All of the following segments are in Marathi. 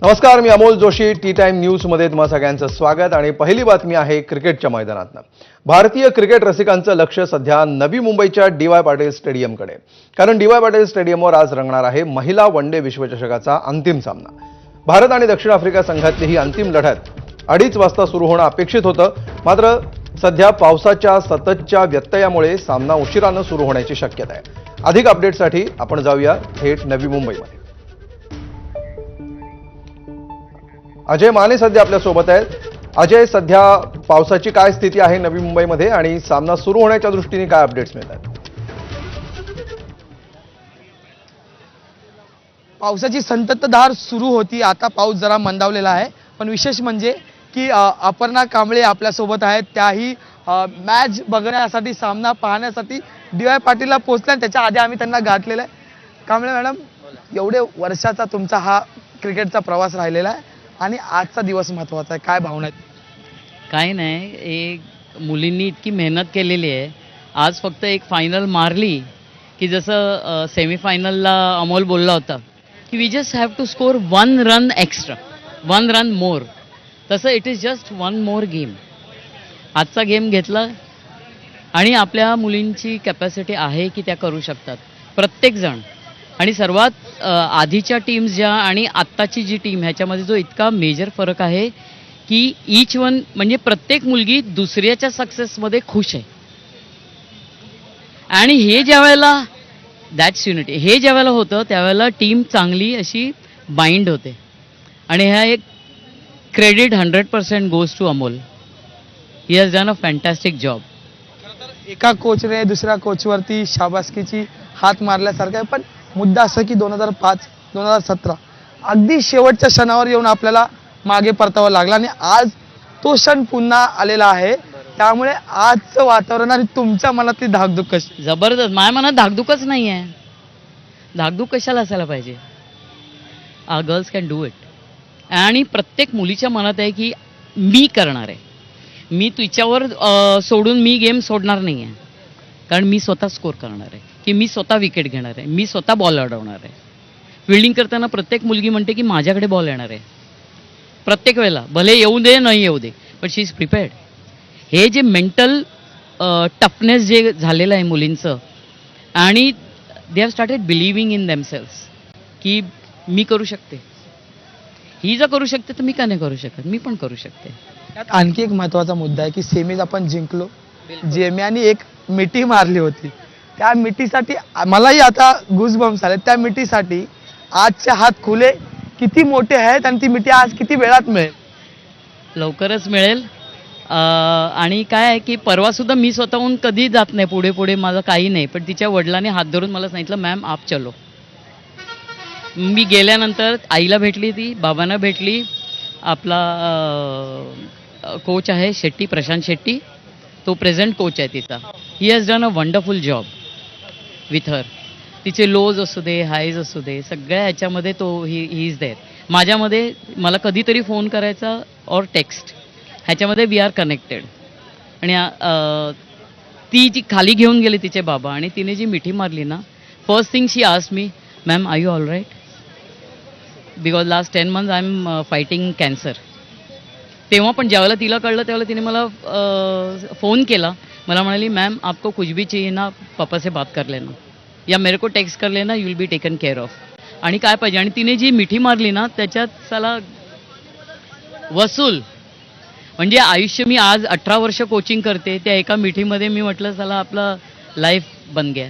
नमस्कार, मी Amol Joshi. Tea time news मध्ये तुम्हा सगळ्यांचं स्वागत. आणि पहिली बातमी आहे क्रिकेटच्या मैदानातनं. भारतीय क्रिकेट रसिकांचं लक्ष सध्या नवी मुंबईच्या डी.वाय. पाटील स्टेडियमकडे. कारण डी.वाय. पाटील स्टेडियमवर आज रंगणार आहे महिला वनडे विश्वचषकाचा अंतिम सामना. भारत आणि दक्षिण आफ्रिका संघातली ही अंतिम लढत 2:30 वाजता सुरू होणं अपेक्षित होतं. मात्र सध्या पावसाच्या सततच्या व्यत्ययामुळे सामना उशिरानं सुरू होण्याची शक्यता आहे. अधिक अपडेटसाठी आपण जाऊया थेट नवी मुंबईमध्ये. अजय माने सध्या आपल्या सोबत आहेत. अजय, सध्या पावसाची काय स्थिती आहे नवी मुंबईमध्ये आणि सामना सुरू होण्याच्या दृष्टीने काय अपडेट्स मिळतात? पावसाची संततधार सुरू होती. आता पाऊस जरा मंदावलेला आहे, पण विशेष म्हणजे की अपर्णा कांबळे आपल्यासोबत आहेत. त्याही मॅच बघण्यासाठी, सामना पाहण्यासाठी डी.वाय. पाटीलला पोहोचल्या. त्याच्या आधी आम्ही त्यांना गाठलेलं आहे. कांबळे मॅडम, एवढे वर्षाचा तुमचा हा क्रिकेटचा प्रवास राहिलेला आहे आणि आजचा दिवस महत्त्वाचा आहे. काय भावना आहेत? काय नाही, एक मुलींनी इतकी मेहनत केलेली आहे. आज फक्त एक फायनल मारली की जसं सेमीफायनलला अमोल बोलला होता की we just have to score 1 run extra, 1 run more. तसं it is just 1 more game. आजचा गेम घेतला आणि आपल्या मुलींची कॅपॅसिटी आहे की त्या करू शकतात प्रत्येकजण. आणि सर्वात आधीच्या टीम्स ज्या आणि आत्ताची जी टीम, ह्याच्यामध्ये जो इतका मेजर फरक आहे की ईच वन, म्हणजे प्रत्येक मुलगी दुसऱ्याच्या सक्सेसमध्ये खुश आहे. आणि हे ज्या वेळेला दॅट्स युनिटी, हे ज्या वेळेला होतं त्यावेळेला टीम चांगली अशी बाइंड होते. आणि ह्या एक credit 100% goes to Amol. He has done a fantastic job. एका कोचने दुसऱ्या कोचवरती शाबासकीची हात मारल्यासारखं आहे. पण मुद्दा असं की 2005-2017 अगदी शेवटच्या क्षणावर येऊन आपल्याला मागे परतावं लागलं आणि आज तो क्षण पुन्हा आलेला आहे. त्यामुळे आजचं वातावरण आणि तुमच्या मनातली धाकधूक कशी? जबरदस्त. माझ्या मनात धाकधूकच नाही आहे. धाकधूक कशाला असायला पाहिजे? Girls can do it. आणि प्रत्येक मुलीच्या मनात आहे की मी करणार आहे, मी तिच्यावर सोडून मी गेम सोडणार नाही आहे. कारण मी स्वतः स्कोर करणार आहे, की मी स्वतः विकेट घेणार आहे, मी स्वतः बॉल अडवणार आहे. फिल्डिंग करताना प्रत्येक मुलगी म्हणते की माझ्याकडे बॉल येणार आहे प्रत्येक वेळेला, भले येऊ दे नाही येऊ दे, पण शी इज प्रिपेअर्ड. हे जे मेंटल टफनेस जे झालेलं आहे मुलींचं, आणि they have started believing in themselves की मी करू शकते. ही जर करू शकते तर मी का नाही करू शकत? मी पण करू शकते. त्यात आणखी एक महत्त्वाचा मुद्दा आहे की सेमीज आपण जिंकलो. जेम्याने एक मिठी मारली होती. त्या मिठीसाठी मलाही आता गुजबम्स आले. त्या मिठीसाठी आजचे हात खुले किती मोठे आहेत आणि ती मिठी आज किती वेळात मिळेल? लवकरच मिळेल. आणि काय आहे की परवासुद्धा मी स्वतःहून कधी जात नाही पुढे पुढे, माझं काही नाही. पण तिच्या वडिलांनी हात धरून मला सांगितलं, मॅम आप चलो. मी गेल्यानंतर आईला भेटली, ती बाबांना भेटली. आपला कोच आहे शेट्टी, प्रशांत शेट्टी, तो प्रेझेंट कोच आहे तिचा. ही has done a wonderful job with her. तिचे लोज असू दे, हायज असू दे, सगळ्या ह्याच्यामध्ये तो ही इज देअर. माझ्यामध्ये मला कधीतरी फोन करायचा और टेक्स्ट, ह्याच्यामध्ये वी आर कनेक्टेड. आणि ती जी खाली घेऊन गेली तिचे बाबा आणि तिने जी मिठी मारली ना, first thing she asked me, ma'am are you all right? Because last 10 months I am fighting cancer. तेव्हा पण ज्यावेळेला तिला कळलं त्यावेळेला तिने मला फोन केला. मला म्हणाली, मॅम आपको कुछ भी चाहिए ना, पापा से बात कर लेना या मेरे को टेक्स्ट कर लेना, you will be taken care of. आणि काय पाहिजे. आणि तिने जी मिठी मारली ना त्याच्यात साला वसूल. म्हणजे आयुष्य, मी आज 18 वर्ष कोचिंग करते, त्या एका मिठीमध्ये मी म्हटलं साला आपलं लाईफ बन गया.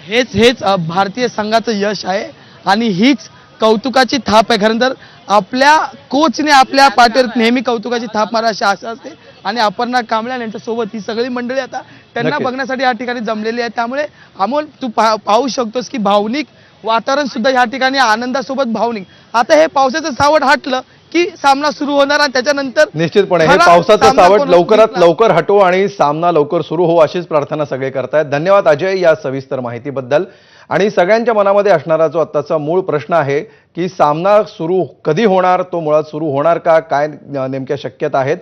हेच भारतीय संघाचं यश आहे आणि हीच कौतुकाची थाप आहे. खरं तर आपल्या कोचने आपल्या पाठीवर नेहमी कौतुकाची थाप मारा अशी आशा असते. आणि अपर्णा कांबळे यांच्यासोबत ही सगळी मंडळी आता त्यांना नक्कीच बघण्यासाठी या ठिकाणी जमलेली आहे. त्यामुळे अमोल, तू पाहू शकतोस की भावनिक वातावरण सुद्धा या ठिकाणी, आनंदासोबत भावनिक. आता हे पावसाचं सावट हटलं की सामना सुरू होणार आणि त्याच्यानंतर निश्चितपणे हे खरा पावसाचं सामना सावट कोणाला लवकरात जिंकला? लवकर हटो आणि सामना लवकर सुरू हो, अशीच प्रार्थना सगळे करतायत. धन्यवाद अजय या सविस्तर माहितीबद्दल. आणि सगळ्यांच्या मनामध्ये असणारा जो आत्ताचा मूळ प्रश्न आहे की सामना सुरू कधी होणार, तो मुळात सुरू होणार का, काय नेमक्या शक्यता आहेत?